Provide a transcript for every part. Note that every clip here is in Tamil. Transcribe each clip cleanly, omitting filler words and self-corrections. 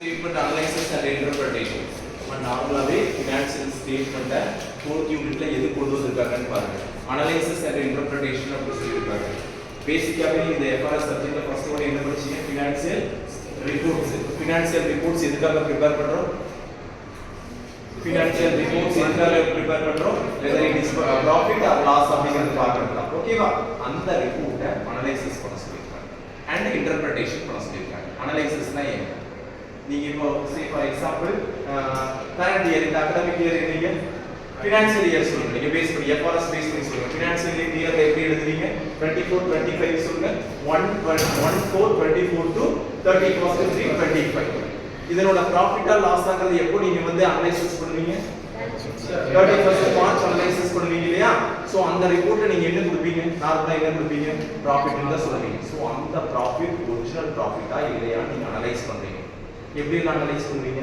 Statement analysis and interpretation. நார்மலாவே financial statement fourth unitல எது கொண்டு வந்திருக்காங்கன்னு பாருங்க. Analysis and interpretation அப்படி சொல்லிருக்காங்க. பேசிக்காவே இந்த FRS சப்ஜெக்ட்ல ஃபர்ஸ்ட் ஒன் என்ன படிச்சீங்க? financial reports. Financial reports எதுக்காக prepare பண்றோம்? Financial reports எதுக்காக prepare பண்றோம்? whether it is profit or loss அப்படிங்கறது பார்க்கறோம். ஓகேவா? அந்த ரிப்போர்ட்டை அனலைசிஸ் பண்ண சொல்லிருக்காங்க. and interpretation பண்ண சொல்லிருக்காங்க. அனலைசிஸ்னா என்ன? நீங்க இப்போ say for example current year இந்த academic year நீங்க financial year சொல்லுங்க. நீங்க பேஸ் பண்ணி FRS பேஸ் பண்ணி சொல்லுங்க. financial year எப்படி எழுதுவீங்க? 24 25 சொல்லுங்க. 1/4 24 to 31st 3 25. இதனோட profit or loss ஆங்கிறது எப்போ நீங்க வந்து அனலைசிஸ் பண்ணுவீங்க? 31st March அனலைசிஸ் பண்ணுவீங்க இல்லையா? சோ அந்த ரிப்போர்ட்டை நீங்க என்ன கொடுப்பீங்க? நார்மலா என்ன கொடுப்பீங்க? profit ன்னு தான் சொல்லுவீங்க. சோ அந்த profit ஒரிஜினல் profit-ஆ இல்லையா நீங்க அனலைஸ் பண்றீங்க. எப்படி அனலைஸ் பண்ணுவீங்க?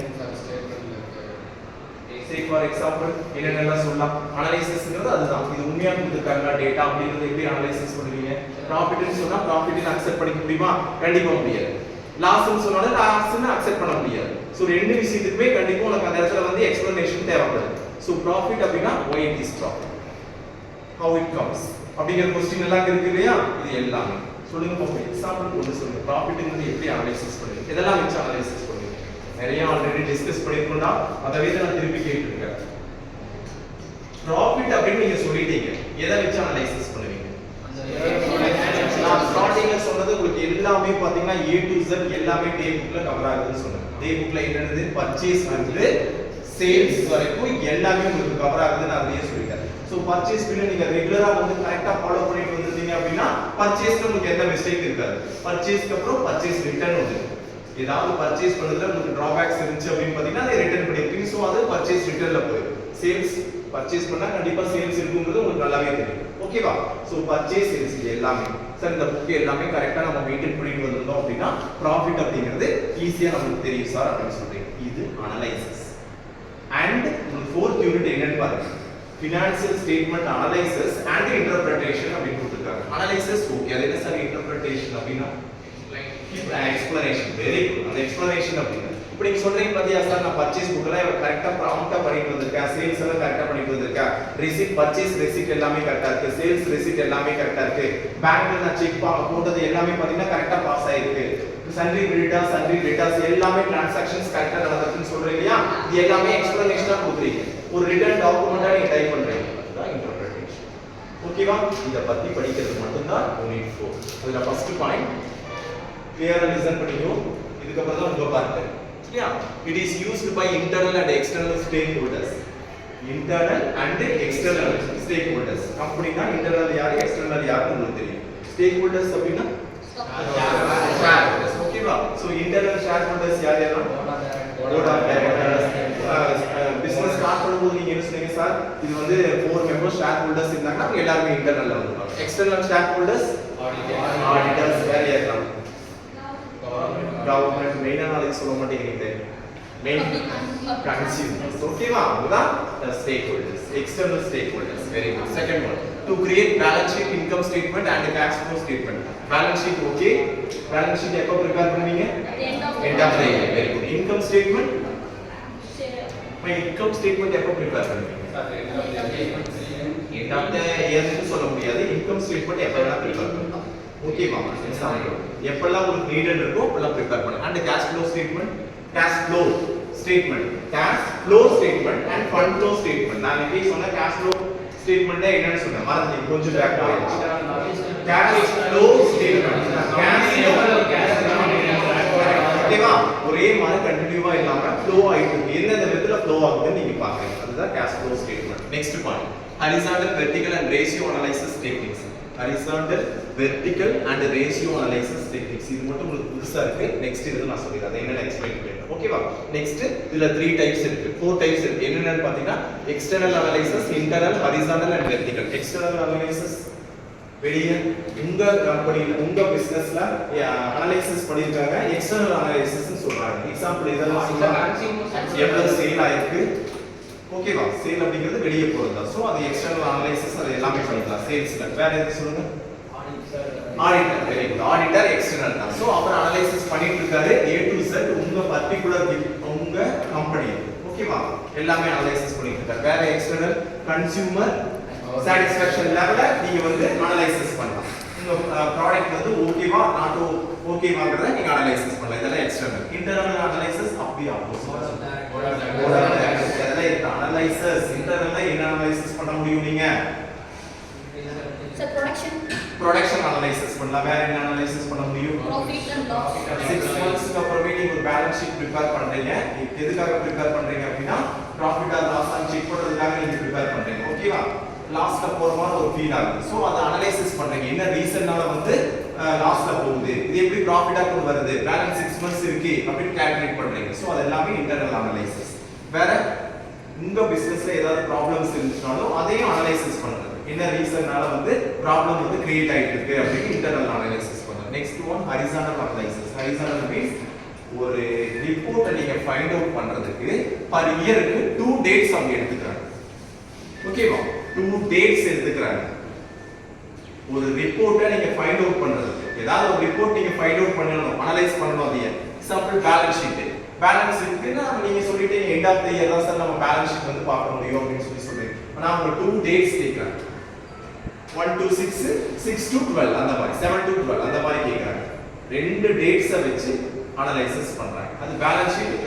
say for example என்னென்னலாம் சொல்லலாம்? அனலைசிஸ்ங்கிறது அதுதான். இது உண்மையா கொடுத்திருக்காங்க டேட்டா அப்படிங்கறது எப்படி அனலைசிஸ் பண்ணுவீங்க? profit ன்னு சொன்னா profit ன்னு அக்செப்ட் பண்ணிக்க முடியுமா? கண்டிப்பா முடியாது. லாஸ் ன்னு சொன்னாலும் லாஸ் ன்னு அக்செப்ட் பண்ண முடியாது. சோ ரெண்டு விஷயத்துக்குமே கண்டிப்பா உங்களுக்கு அந்த இடத்துல வந்து எக்ஸ்பிளனேஷன் தேவைப்படுது. சோ profit அப்படினா why it is profit, how it comes அப்படிங்கிற क्वेश्चन எல்லாம் இருக்கு இல்லையா? இது எல்லாமே சொல்லுங்க பாப்போம். எக்ஸாம்பிள் கொண்டு சொல்லுங்க. profitங்கிறது எப்படி அனலைசிஸ் பண்ணுவீங்க? இதெல்லாம் வச்சு அனலைசிஸ் பண்ணுவீங்க. நிறைய ஆல்ரெடி டிஸ்கஸ் பண்ணிருக்கோம்டா, அதவே நான் திருப்பி கேட்டுருக்கேன். profit அப்படின்னு நீங்க சொல்லிட்டீங்க, எதை வச்சு அனலைசிஸ் பண்ணுவீங்க? நான் ஸ்டார்டிங்ல சொன்னது உங்களுக்கு எல்லாமே பாத்தீங்கன்னா A to Z எல்லாமே டே புக்ல கவர் ஆகுதுன்னு சொன்னேன். டே புக்ல என்னது? பர்ச்சேஸ் வந்து சேல்ஸ் வரைக்கும் எல்லாமே உங்களுக்கு கவர் ஆகுதுன்னு நான் அதையே சொல்லிட்டேன். சோ பர்ச்சேஸ் பில்ல நீங்க ரெகுலரா வந்து கரெக்ட்டா ஃபாலோ பண்ணிட்டு வந்திருந்தீங்க அப்படினா பர்ச்சேஸ்ல உங்களுக்கு எந்த மிஸ்டேக் இருக்காது. பர்ச்சேஸ்க்கு அப்புறம் பர்ச்சேஸ் ரிட்டர்ன் வந்து ஏதாவது பர்ச்சேஸ் பண்ணதுல உங்களுக்கு டிராபேக்ஸ் இருந்துச்சு அப்படினு பாத்தீங்கன்னா அதை ரிட்டர்ன் பண்ணிருப்பீங்க. சோ அது பர்ச்சேஸ் ரிட்டர்ன்ல போயிடும். சேல்ஸ் பர்ச்சேஸ் பண்ணா கண்டிப்பா சேல்ஸ் இருக்குங்கிறது உங்களுக்கு நல்லாவே தெரியும். ஓகேவா? சோ பர்ச்சேஸ் சேல்ஸ் எல்லாமே சார் இந்த புக் எல்லாமே கரெக்ட்டா நம்ம மெயின்டைன் பண்ணிட்டு வந்திருந்தோம் அப்படினா ப்ராஃபிட் அப்படிங்கிறது ஈஸியா நமக்கு தெரியும் சார் அப்படி சொல்றீங்க. இது அனலைசிஸ். அண்ட் ஃபோர்த் யூனிட் என்னன்னு பாருங்க. Financial statement analysis and interpretation அப்படி கொடுத்திருக்காங்க. அனலைசிஸ் ஓகே, அது என்ன சார்? இன்டர்பிரேஷன் அப்படினா explanation. Very good. அந்த explanation அப்படினா இப்போ நீங்க சொல்றீங்க பாத்தியா சார், நான் பர்ச்சேஸ் புக்ல கரெக்ட்டா ப்ராம்ப்ட்டா பண்ணிட்டு வந்திருக்கேன், சேல்ஸ் எல்லாம் கரெக்ட்டா பண்ணிட்டு வந்திருக்கேன், ரிசிப்ட் பர்ச்சேஸ் ரிசிப்ட் எல்லாமே கரெக்ட்டா இருக்கு, சேல்ஸ் ரிசிப்ட் எல்லாமே கரெக்ட்டா இருக்கு, பேங்க்ல நான் செக் போட்டது எல்லாமே பாத்தீங்கன்னா கரெக்ட்டா பாஸ் ஆயிருக்கு, சன்ரி கிரெடிட்டாஸ் சன்ரி டெபிட்டாஸ் எல்லாமே ட்ரான்சாக்ஷன்ஸ் கரெக்ட்டா நடந்துருக்குன்னு சொல்றீங்க இல்லையா? இது எல்லாமே எக்ஸ்பிளனேஷனா கொடுக்குறீங்க. ஒரு ரிட்டன் டாக்குமெண்டா நீங்க டைப் பண்றீங்க. அதுதான் இன்டர்பிரேஷன். ஓகேவா? இத பத்தி படிக்கிறது மட்டும் தான் யூனிட் 4. அதுல ஃபர்ஸ்ட் பாயிண்ட் கிளியரா லிசன் பண்ணிக்கோ. இதுக்கு அப்புறம் தான் உங்க பார்ட். சரியா? It is used by internal and external stakeholders. Internal and external stakeholders. கம்பெனினா இன்டர்னல் யாரு எக்ஸ்டர்னல் யாருன்னு உங்களுக்கு தெரியும். ஸ்டேக்ஹோல்டர்ஸ் அப்படினா ஷேர்ஹோல்டர்ஸ். ஓகேவா? சோ இன்டர்னல் ஷேர்ஹோல்டர்ஸ் யார் யாரெல்லாம்? Board of directors. Business start பண்ணும்போது நீங்க என்ன சொன்னீங்க சார்? இது வந்து 4 மெம்பர்ஸ் ஷேர்ஹோல்டர்ஸ் இருந்தாங்கன்னா அவங்க எல்லாரும் இன்டர்னல்ல வந்துருவாங்க. எக்ஸ்டர்னல் ஷேர்ஹோல்டர்ஸ் ஆடிட்டர்ஸ் வேற யாரெல்லாம்? கவர்மெண்ட் மெயினா நாளைக்கு சொல்ல மாட்டேங்கிறீங்க. Main consumers. ஓகேவா? அதுதான் stakeholders, external stakeholders. Very good. Second one to create balance sheet, income statement and cash flow statement. Balance sheet okay. Balance sheet எப்போ prepare பண்ணுவீங்க? End of the year. Very good. Income statement my income statement எப்போ prepare பண்ணுவீங்க? End of the year னு சொல்ல முடியாது. income statement எப்போ வேணா prepare பண்ணலாம். ஓகேவா? எக்ஸாம்பிள் எப்பெல்லாம் உங்களுக்கு நீடட் இருக்கோ அப்பெல்லாம் prepare பண்ணுங்க. And cash flow statement, cash flow statement, cash flow statement and fund flow statement. நான் எப்படி சொன்ன cash flow statement என்னன்னு சொன்னேன் மறந்துட்டீங்க, கொஞ்சம் பேக் ஆயிடுச்சு. cash flow statement cash ஓகேவா? ஒரே மாதிரி கண்டினியூவா இல்லாம ஃப்ளோ ஆயிட்டு இருக்கு. எந்த விதத்துல ஃப்ளோ ஆகுதுன்னு நீங்க பாக்குறீங்க. அதுதான் cash flow statement. Next point horizontal vertical and ratio analysis techniques. horizontal vertical and ratio analysis techniques இது மட்டும் உங்களுக்கு புதுசா இருக்கு. நெக்ஸ்ட் இது நான் சொல்றேன் அதை என்னன்னு எக்ஸ்பிளைன் பண்றேன். ஓகேவா? நெக்ஸ்ட் இதுல 3 டைப்ஸ் இருக்கு, 4 டைப்ஸ் இருக்கு. என்னென்னன்னு பாத்தீங்கன்னா external analysis, internal, horizontal and vertical. external analysis வெளிய உங்க கம்பெனில உங்க பிசினஸ்ல அனலைசிஸ் பண்ணிருக்காங்க, எக்ஸ்டர்னல் அனலைசிஸ் னு சொல்றாங்க. எக்ஸாம்பிள் இதெல்லாம் சொல்றாங்க. எவ்வளவு சேல் ஆயிருக்கு, ஓகேவா? சேல் அப்படிங்கிறது வெளிய போறது தான். சோ அது எக்ஸ்டர்னல் அனலைசிஸ் அது எல்லாமே பண்ணிக்கலாம் சேல்ஸ்ல. வேற எது சொல்லுங்க? Auditor. Very good. Auditor external தான். சோ அவர் அனலைசிஸ் பண்ணிட்டு இருக்காரு A to Z உங்க பர்టిక్యులர் உங்க கம்பெனி. ஓகேவா? எல்லாமே அனலைசிஸ் பண்ணிட்டு இருக்காரு. வேற எக்ஸ்டர்னல் கன்சியூமர் சாட்டிஸ்ஃபேக்ஷன் லெவல்ல நீங்க வந்து அனலைசிஸ் பண்ணலாம். உங்க ப்ராடக்ட் வந்து ஓகேவா நாட் ஓகேவாங்கறத நீங்க அனலைசிஸ் பண்ணலாம். இதெல்லாம் எக்ஸ்டர்னல். இன்டர்னல் அனலைசிஸ் அப்படி ஆப்போசிட். இதெல்லாம் இருக்கு. அனலைசிஸ் இன்டர்னல்ல என்ன அனலைசிஸ் பண்ண முடியும் நீங்க? சார் ப்ரொடக்ஷன் அனலைசிஸ் பண்ணலாம். வேற என்ன அனலைசிஸ் பண்ண முடியும்? Profit and loss. 6 monthsக்கு அப்புறமே நீங்க ஒரு பேலன்ஸ் ஷீட் ப்ரிப்பேர் பண்றீங்க. எதுக்காக ப்ரிப்பேர் பண்றீங்க அப்படினா profit or loss on check பண்றதுக்காக நீங்க ப்ரிப்பேர் பண்றீங்க. ஓகேவா? லாஸ்ட்ல போறமா ஒரு ஃபீல் ஆகுது. சோ அத அனலைசிஸ் பண்றீங்க. என்ன ரீசன்னால வந்து லாஸ்ட்ல போகுது. இது எப்படி ப்ராஃபிட்டா கொண்டு வருது? பேலன்ஸ் 6 months இருக்கு அப்படி கால்குலேட் பண்றீங்க. சோ அது எல்லாமே இன்டர்னல் அனலைசிஸ். வேற உங்க பிசினஸ்ல ஏதாவது ப்ராப்ளம்ஸ் இருந்துச்சுனாலும் அதையும் அனலைசிஸ் பண்றது. என்ன ரீசன்னால வந்து ப்ராப்ளம் வந்து கிரியேட் ஆயிட்டு இருக்கு அப்படி இன்டர்னல் அனலைசிஸ் பண்றது. Next one horizontal analysis. Horizontal means ஒரு ரிப்போர்ட்டை நீங்க ஃபைண்ட் அவுட் பண்றதுக்கு பர் இயருக்கு 2 டேட்ஸ் அவங்க எடுத்துக்கிறாங்க. ஓகேவா? 2 டேட்ஸ் எடுத்துக்கிறாங்க. ஒரு ரிப்போர்ட்டை நீங்க ஃபைண்ட் அவுட் பண்றதுக்கு ஏதாவது ஒரு ரிப்போர்ட் நீங்க ஃபைண்ட் அவுட் பண்ணணும், அனலைஸ் பண்ணணும். அது எக்ஸாம்பிள் பேலன்ஸ் ஷீட். பேலன்ஸ் இருக்குன்னா நீங்க சொல்லிட்டீங்க எண்ட் ஆஃப் தி இயர் தான் சார் நம்ம பேலன்ஸ் ஷீட் வந்து பார்க்க முடியும் அப்படின்னு சொல்றீங்க. ஆனா அவங்க 2 டேட்ஸ் கேக்குறாங்க. 1 to 6, 6 to 12 அந்த மாதிரி, 7 to 12 அந்த மாதிரி கேக்குறாங்க. 2 டேட்ஸை வச்சு அனலைசிஸ் பண்றாங்க. அது பேலன்ஸ் ஷீட்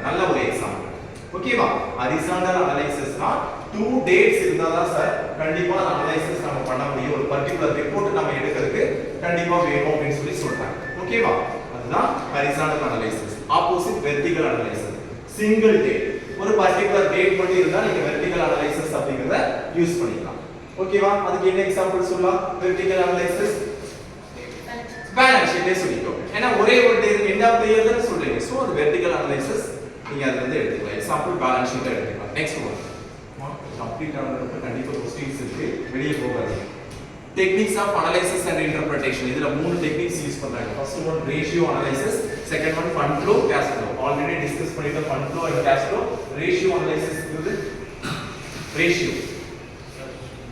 நல்ல ஒரு எக்ஸாம்பிள். ஓகேவா? ஹரிசாண்டல் அனலைசிஸ்னா 2 டேட்ஸ் இருந்தா தான் சார் கண்டிப்பா அனலைசிஸ் நம்ம பண்ண முடியும். ஒரு பர்టిక్యులர் ரிப்போர்ட் நம்ம எடுக்கிறதுக்கு கண்டிப்பா வேணும் அப்படின்னு சொல்றாங்க. ஓகேவா? அதுதான் horizontal analysis. Opposite vertical analysis. Single date. ஒரு பர்టిక్యులர் டேட் மட்டும் இருந்தா நீங்க வெர்டிகல் அனலைசிஸ் அப்படிங்கறத யூஸ் பண்ணிக்கலாம். ஓகேவா? அதுக்கு என்ன எக்ஸாம்பிள் சொல்லலாம்? வெர்டிகல் அனலைசிஸ் பேலன்ஸ் ஷீட்டே சொல்லிக்கோங்க. ஏன்னா ஒரே ஒரு day end of the year தான் சொல்றீங்க. சோ அது வெர்டிகல் அனலைசிஸ் நீங்க அதுல இருந்து எடுத்துக்கலாம். எக்ஸாம்பிள் பேலன்ஸ் ஷீட் எடுத்துக்கலாம். நெக்ஸ்ட் ஒன் கம்ப்ளீட் ஆனதுக்கு கண்டிப்பா क्वेश्चंस இருக்கு. வெளிய போகாதீங்க. Techniques of analysis and interpretation. இதுல 3 டெக்னிக்ஸ் யூஸ் பண்றாங்க. First one ratio analysis, second one fund flow, cash flow. Already discuss பண்ணிட்ட fund flow and cash flow. Ratio analysis இது ரேஷியோ.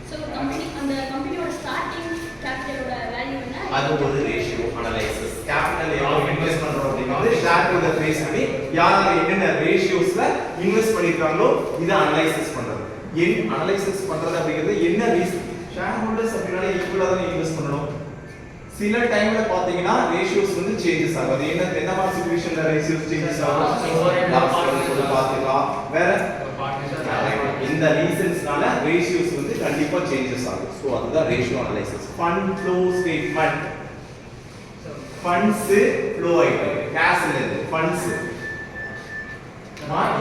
சோ அந்த கம்பெனியோட ஸ்டார்டிங் கேபிட்டலோட வேல்யூ என்ன? அது ஒரு ரேஷியோ அனலைசிஸ். கேபிட்டல் எவ்வளவு இன்வெஸ்ட் பண்றோம் அப்படிங்கிறது ஷேர் ஹோல்டர் பேஸ் பண்ணி யார் என்னென்ன ரேஷியோஸ்ல இன்வெஸ்ட் பண்ணிருக்காங்களோ இத அனலைசிஸ் பண்றது. அனலைசிஸ் பண்றது அப்படிங்கிறது என்ன ரீசன்? ஷேர் ஹோல்டர்ஸ் அப்படினாலே ஈக்குவலா தான் இன்வெஸ்ட் பண்ணணும். சில டைம்ல பாத்தீங்கன்னா ரேஷியோஸ் வந்து சேஞ்சஸ் ஆகும். அது என்ன மாதிரி சிச்சுவேஷன்ல ரேஷியோஸ் சேஞ்சஸ் ஆகும்? லாஸ்ட் பாத்துக்கலாம். வேற இந்த ரீசன்ஸ்னால ரேஷியோஸ் வந்து கண்டிப்பா சேஞ்சஸ் ஆகும். சோ அதுதான் ratio analysis. Fund flow statement. Funds flow ஆயிட்டு கேஷ் இல்ல ஃபண்ட்ஸ்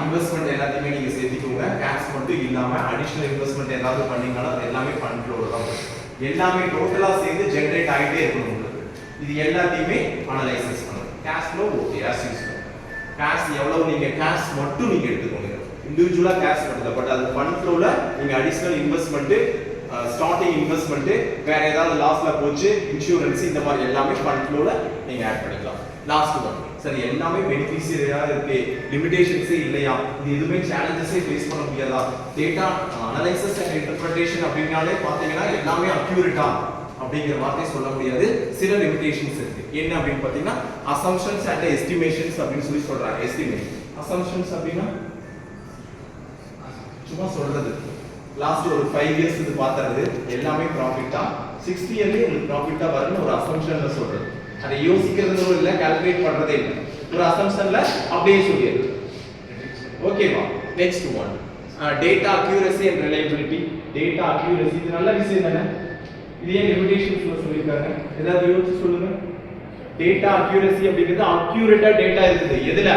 இன்வெஸ்ட்மென்ட் எல்லாத்தையுமே நீங்க சேர்த்துக்கோங்க. கேஷ் மட்டும் இல்லாம அடிஷனல் இன்வெஸ்ட்மென்ட் ஏதாவது பண்ணீங்கன்னா எல்லாமே ஃபண்ட் ஃப்ளோல தான் வரும். எல்லாமே டோட்டலா சேர்ந்து ஜெனரேட் ஆயிட்டே இருக்கணும். இது எல்லாத்தையுமே அனலைசிஸ் பண்ணணும். Cash flow okay as usual. Cash எவ்வளவு நீங்க கேஷ் மட்டும் நீங்க எடுத்துக்கோங்க. இண்டிவிஜுவலா கேஷ் பண்ணல. பட் அது ஃபண்ட் ஃப்ளோல நீங்க அடிஷனல் இன்வெஸ்ட்மென்ட், ஸ்டார்டிங் இன்வெஸ்ட்மென்ட், வேற ஏதாவது லாஸ்ல போச்சு, இன்சூரன்ஸ், இந்த மாதிரி எல்லாமே ஃபண்ட் ஃப்ளோல நீங்க ஆட் பண்ணிக்கலாம். லாஸ்ட் ஒன் சரி எல்லாமே பெனிஃபிஷியரியா இருக்கு, லிமிடேஷன்ஸே இல்லையா, இது எதுவுமே சேலஞ்சஸே ஃபேஸ் பண்ண முடியாதா? டேட்டா அனலைசிஸ் அண்ட் இன்டர்பிரேஷன் அப்படினாலே பாத்தீங்கன்னா எல்லாமே அக்யூரேட்டா அப்படிங்கிற வார்த்தை சொல்ல முடியாது. சில லிமிடேஷன்ஸ் இருக்கு. என்ன அப்படின்னு பாத்தீங்கன்னா அசம்ப்ஷன்ஸ் அண்ட் எஸ்டிமேஷன்ஸ் அப்படின்னு சொல்லி சொல்றாங்க. எஸ்டிமேட் அசம்ப்ஷன்ஸ் அப்படின்னா சும்மா சொல்றது. லாஸ்ட் ஒரு 5 இயர்ஸ் இது பார்த்தறது எல்லாமே ப்ராஃபிட்டா 60 இயர்லயே உங்களுக்கு ப்ராஃபிட்டா வரும்னு ஒரு அசம்ப்ஷன்ல சொல்றது. அதை யோசிக்கிறதும் இல்ல, கால்குலேட் பண்றதே இல்ல. ஒரு அசம்ப்ஷன்ல அப்படியே சொல்லிடுது. ஓகேவா? Next one data accuracy and reliability. Data accuracy இது நல்ல விஷயம் தானே. இது ஏன் லிமிடேஷன்ஸ்ல சொல்லிருக்காங்க? ஏதாவது யோசிச்சு சொல்லுங்க. டேட்டா அக்யூரசி அப்படிங்கிறது அக்யூரேட்டா டேட்டா இருக்குது. எதுல?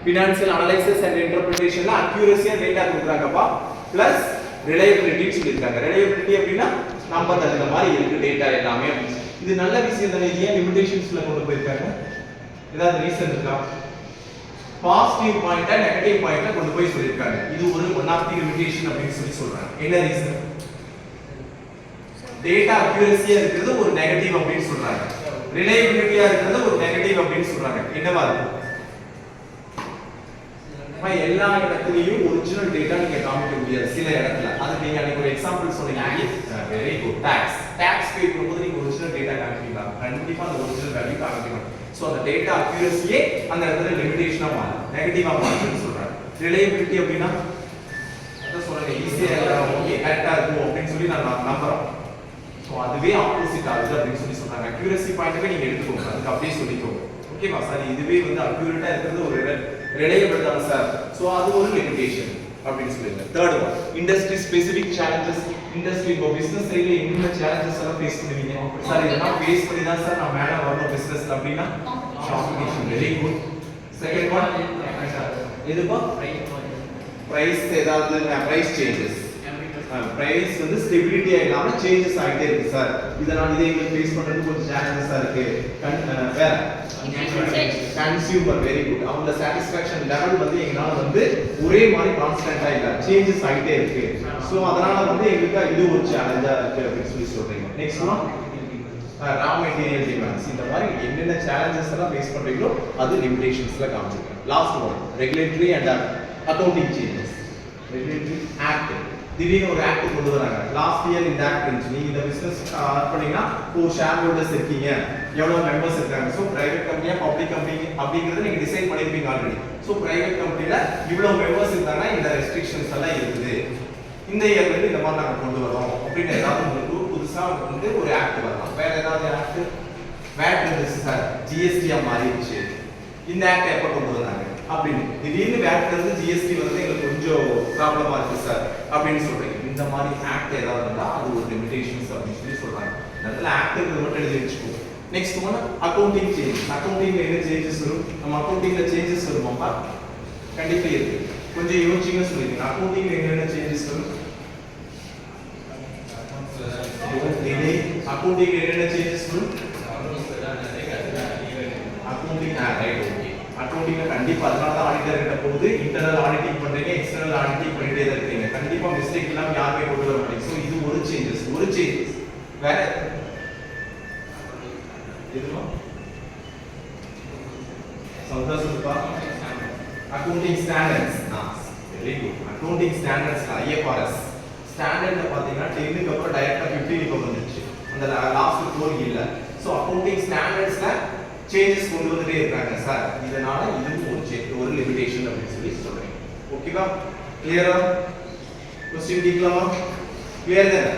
ஃபினான்ஷியல் அனலைசிஸ் அண்ட் இன்டர்பிரேஷன்ல அக்யூரசியா டேட்டா கொடுக்குறாங்கப்பா. பிளஸ் ரிலையபிலிட்டி சொல்லிருக்காங்க. ரிலையபிலிட்டி அப்படின்னா நம்பர் தகுந்த மாதிரி இருக்கு டேட்டா எல்லாமே. இது நல்ல விஷயம் தானே. ஏன் லிமிடேஷன்ஸ்ல கொண்டு போயிருக்காங்க? ஏதாவது ரீசன் இருக்கா? பாசிட்டிவ் பாயிண்ட நெகட்டிவ் பாயிண்ட கொண்டு போய் சொல்லிருக்காங்க. இது ஒரு ஒன் ஆஃப் தி லிமிடேஷன் அப்படின்னு சொல்லி சொல்றாங்க. என்ன ரீசன்? டேட்டா அக்யூரசியா இருக்கிறது ஒரு நெகட்டிவ் அப்படின்னு சொல்றாங்க. ரிலையபிலிட்டியா இருக்கிறது ஒரு நெகட்டிவ் அப்படின்னு சொல்றாங்க. என்னவா இருக்கு? எல்லா இடத்துலயும் ஒரிஜினல் டேட்டா நீங்க காமிக்க முடியாது. சில இடத்துல அது நீங்க அன்னைக்கு ஒரு எக்ஸாம்பிள் சொன்னீங்க. Very good. Tax tax pay பண்ணும்போது நீங்க ஒரிஜினல் டேட்டா காமிப்பீங்களா? கண்டிப்பா அந்த ஒரிஜினல் வேல்யூ காமிக்கணும். சோ அந்த டேட்டா அக்யூரசியே அந்த இடத்துல லிமிடேஷனா மாறும், நெகட்டிவா மாறும்னு சொல்றாங்க. ரிலையபிலிட்டி அப்படினா அத சொல்றேன், ஈஸியா ஓகே கரெக்ட்டா இருக்கும் அப்படின்னு சொல்லி நான் நம்புறோம். சோ அதுவே ஆப்போசிட் ஆகுது அப்படின்னு சொல்லி சொல்றாங்க. அக்யூரசி பாயிண்ட்ல நீங்க எடுத்துக்கோங்க, அதுக்கு அப்படியே சொல்லிக்கோங்க. ஓகேவா சார்? இதுவே வந்து அக்யூரேட்டா இருக்கிறது ஒரு ரிலையபிள் தான் சார். சோ அது ஒரு லிமிடேஷன் அப்படின்னு சொல்லுங்க. Third one, industry specific challenges. Industry இப்போ பிசினஸ் சைடுல என்னென்ன சேலஞ்சஸ் எல்லாம் ஃபேஸ் பண்ணுவீங்க சார்? இதெல்லாம் ஃபேஸ் பண்ணி தான் சார் நான் மேல வரணும் பிசினஸ் அப்படினா competition. Very good. Second one எதுப்பா? பிரைஸ். ஏதாவது பிரைஸ் சேஞ்சஸ். பிரைஸ் வந்து ஸ்டெபிலிட்டியா இல்லாம சேஞ்சஸ் ஆகிட்டே இருக்கு சார். இதனால இதை எங்களுக்கு ஃபேஸ் பண்றது கொஞ்சம் சேலஞ்சஸா இருக்கு. வேற கன்சியூமர். Very good. அவங்க சாட்டிஸ்ஃபேக்ஷன் லெவல் வந்து எங்களால வந்து ஒரே மாதிரி கான்ஸ்டன்ட்டா இல்ல, சேஞ்சஸ் ஆகிட்டே இருக்கு. சோ அதனால வந்து எங்களுக்கு இது ஒரு சேலஞ்சா இருக்கு அப்படின்னு சொல்லி சொல்றீங்க. Next one raw material demands. இந்த மாதிரி என்னென்ன சேலஞ்சஸ் எல்லாம் ஃபேஸ் பண்றீங்களோ அது லிமிடேஷன்ஸ்ல காமிச்சிருக்கேன். Last one regulatory and accounting changes. Regulatory act. திடீர்னு ஒரு ஆக்ட் கொண்டு வராங்க. லாஸ்ட் இயர் இந்த ஆக்ட் இருந்துச்சு. நீங்க இந்த பிசினஸ் ஸ்டார்ட் பண்ணீங்கன்னா ஒரு ஷேர் ஹோல்டர்ஸ் இருக்கீங்க, எவ்வளவு மெம்பர்ஸ் இருக்காங்க. சோ பிரைவேட் கம்பெனியா பப்ளிக் கம்பெனி அப்படிங்கறது நீங்க டிசைட் பண்ணிருப்பீங்க ஆல்ரெடி. சோ பிரைவேட் கம்பெனில இவ்வளவு மெம்பர்ஸ் இருந்தாங்கன்னா இந்த ரெஸ்ட்ரிக்ஷன்ஸ் எல்லாம் இருக்குது, இந்த இயர்ல இருந்து இந்த மாதிரி நாங்க கொண்டு வரோம் அப்படின்னு ஏதாவது உங்களுக்கு புதுசா வந்து ஒரு ஆக்ட் வரலாம். வேற ஏதாவது ஆக்ட்? வேட் இருந்துச்சு சார், ஜிஎஸ்டியா மாறிடுச்சு, இந்த ஆக்ட் எப்ப கொண்டு வந்தாங்க அப்படின்னு. திடீர்னு வேட்ல இருந்து ஜிஎஸ்டி வந்து எங்களுக்கு கொஞ்சம் ப்ராப்ளமா இருக்கு சார் அப்படின்னு சொல்றீங்க. இந்த மாதிரி ஆக்ட் ஏதாவது இருந்தா அது ஒரு லிமிடேஷன்ஸ் அப்படின்னு சொல்லி சொல்றாங்க. அதனால ஆக்ட் மட்டும் எழுதி வச்சுக்கோ. Next one accounting changes. அக்கவுண்டிங்ல என்ன சேஞ்சஸ் வரும்? நம்ம அக்கவுண்டிங்ல சேஞ்சஸ் வருமாப்பா? கண்டிப்பா இருக்கு. கொஞ்சம் யோசிச்சுங்க சொல்லுங்க. அக்கவுண்டிங்ல என்னென்ன சேஞ்சஸ் வரும்? அக்கவுண்டிங்ல என்னென்ன சேஞ்சஸ் வரும்? Accounting right. ஓகே. அக்கவுண்டிங்ல கண்டிப்பா அதனால தான் ஆடிட்டர் கிட்ட போகுது. இன்டர்னல் ஆடிட்டிங் பண்றீங்க, எக்ஸ்டர்னல் ஆடிட்டிங் பண்ணிட்டே தான் இருக்கீங்க. கண்டிப்பா மிஸ்டேக் இல்லாம யாருமே கொண்டு வர மாட்டீங்க. சோ இது ஒரு சேஞ்சஸ், ஒரு சேஞ்சஸ். வேற எதுமா சந்தோஷப்பா? Accounting standards. Very good. Accounting standards IFRS ஸ்டாண்டர்ட்ல பாத்தீங்கன்னா 10 க்கு அப்புறம் டைரக்டா 15 க்கு வந்துருச்சு. அந்த லாஸ்ட் 4 இல்ல. சோ அக்கவுண்டிங் ஸ்டாண்டர்ட்ஸ்ல சேஞ்சஸ் கொண்டு வந்துட்டே இருக்காங்க சார். இதனால இதுவும் ஒரு லிமிடேஷன் அப்படின்னு சொல்லி சொல்றேன். ஓகேவா? கிளியரா? क्वेश्चन கேட்கலாமா? கிளியர் தானே?